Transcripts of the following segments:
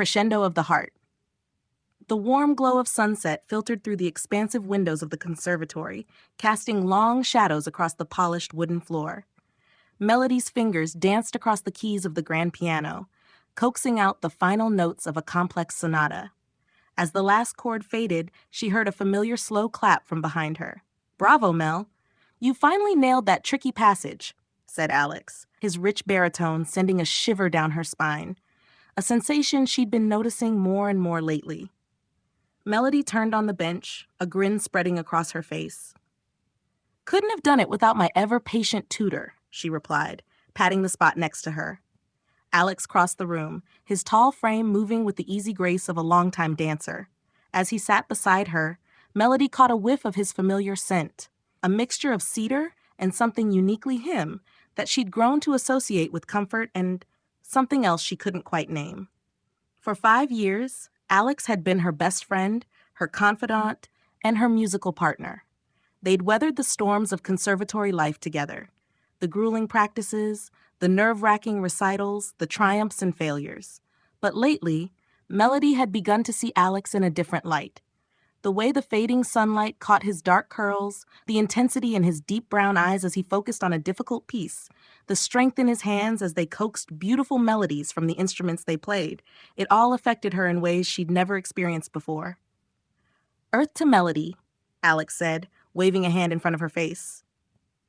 Crescendo of the Heart. The warm glow of sunset filtered through the expansive windows of the conservatory, casting long shadows across the polished wooden floor. Melody's fingers danced across the keys of the grand piano, coaxing out the final notes of a complex sonata. As the last chord faded, she heard a familiar slow clap from behind her. "Bravo, Mel. You finally nailed that tricky passage," said Alex, his rich baritone sending a shiver down her spine, a sensation she'd been noticing more and more lately. Melody turned on the bench, a grin spreading across her face. "Couldn't have done it without my ever-patient tutor," she replied, patting the spot next to her. Alex crossed the room, his tall frame moving with the easy grace of a longtime dancer. As he sat beside her, Melody caught a whiff of his familiar scent, a mixture of cedar and something uniquely him that she'd grown to associate with comfort and something else she couldn't quite name. For 5 years, Alex had been her best friend, her confidant, and her musical partner. They'd weathered the storms of conservatory life together, the grueling practices, the nerve-wracking recitals, the triumphs and failures. But lately, Melody had begun to see Alex in a different light. The way the fading sunlight caught his dark curls, the intensity in his deep brown eyes as he focused on a difficult piece, the strength in his hands as they coaxed beautiful melodies from the instruments they played, it all affected her in ways she'd never experienced before. "Earth to Melody," Alex said, waving a hand in front of her face.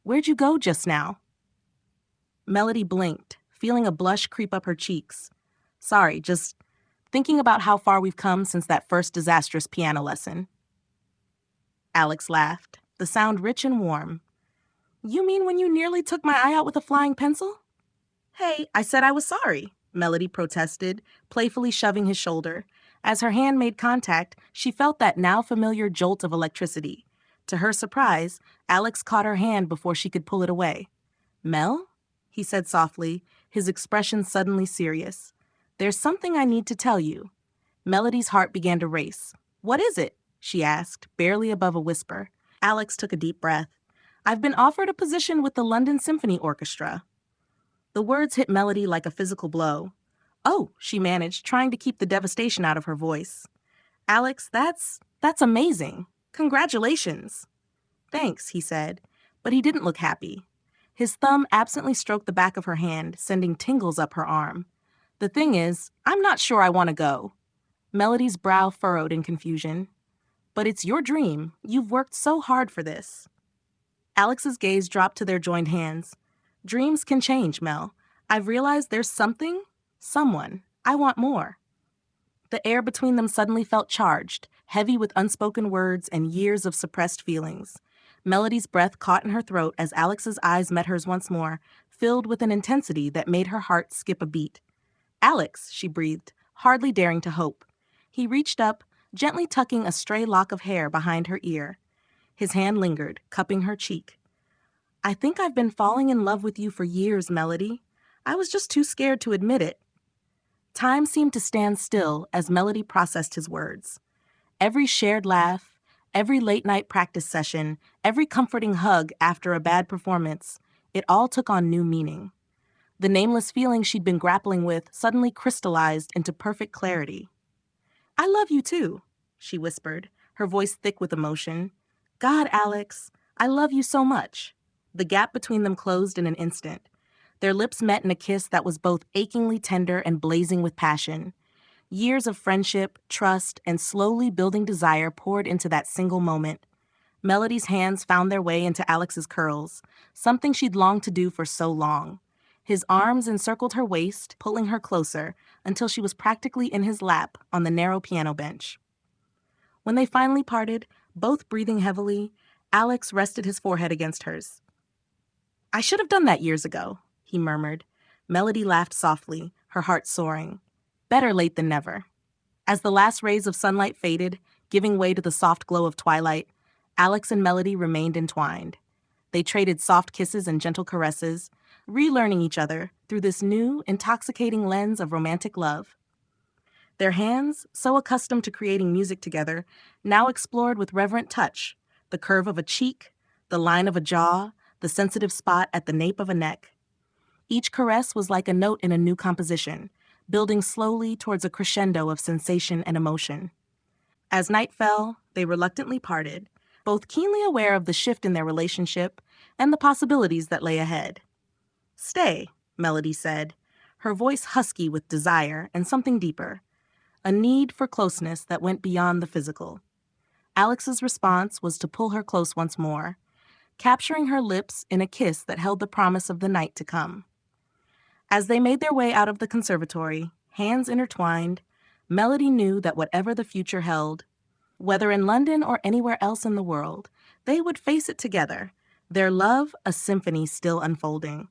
"Where'd you go just now?" Melody blinked, feeling a blush creep up her cheeks. "Sorry, just thinking about how far we've come since that first disastrous piano lesson." Alex laughed, the sound rich and warm. "You mean when you nearly took my eye out with a flying pencil?" "Hey, I said I was sorry," Melody protested, playfully shoving his shoulder. As her hand made contact, she felt that now familiar jolt of electricity. To her surprise, Alex caught her hand before she could pull it away. "Mel?" he said softly, his expression suddenly serious. "There's something I need to tell you." Melody's heart began to race. "What is it?" she asked, barely above a whisper. Alex took a deep breath. "I've been offered a position with the London Symphony Orchestra." The words hit Melody like a physical blow. "Oh," she managed, trying to keep the devastation out of her voice. "Alex, that's amazing. Congratulations." "Thanks," he said, but he didn't look happy. His thumb absently stroked the back of her hand, sending tingles up her arm. "The thing is, I'm not sure I want to go." Melody's brow furrowed in confusion. "But it's your dream. You've worked so hard for this." Alex's gaze dropped to their joined hands. "Dreams can change, Mel. I've realized there's someone. I want more." The air between them suddenly felt charged, heavy with unspoken words and years of suppressed feelings. Melody's breath caught in her throat as Alex's eyes met hers once more, filled with an intensity that made her heart skip a beat. "Alex," she breathed, hardly daring to hope. He reached up, gently tucking a stray lock of hair behind her ear. His hand lingered, cupping her cheek. "I think I've been falling in love with you for years, Melody. I was just too scared to admit it." Time seemed to stand still as Melody processed his words. Every shared laugh, every late-night practice session, every comforting hug after a bad performance, it all took on new meaning. The nameless feeling she'd been grappling with suddenly crystallized into perfect clarity. "I love you too," she whispered, her voice thick with emotion. "God, Alex, I love you so much." The gap between them closed in an instant. Their lips met in a kiss that was both achingly tender and blazing with passion. Years of friendship, trust, and slowly building desire poured into that single moment. Melody's hands found their way into Alex's curls, something she'd longed to do for so long. His arms encircled her waist, pulling her closer, until she was practically in his lap on the narrow piano bench. When they finally parted, both breathing heavily, Alex rested his forehead against hers. "I should have done that years ago," he murmured. Melody laughed softly, her heart soaring. Better late than never. As the last rays of sunlight faded, giving way to the soft glow of twilight, Alex and Melody remained entwined. They traded soft kisses and gentle caresses, relearning each other through this new, intoxicating lens of romantic love. Their hands, so accustomed to creating music together, now explored with reverent touch the curve of a cheek, the line of a jaw, the sensitive spot at the nape of a neck. Each caress was like a note in a new composition, building slowly towards a crescendo of sensation and emotion. As night fell, they reluctantly parted, both keenly aware of the shift in their relationship and the possibilities that lay ahead. "Stay," Melody said, her voice husky with desire and something deeper, a need for closeness that went beyond the physical. Alex's response was to pull her close once more, capturing her lips in a kiss that held the promise of the night to come. As they made their way out of the conservatory, hands intertwined, Melody knew that whatever the future held, whether in London or anywhere else in the world, they would face it together, their love a symphony still unfolding.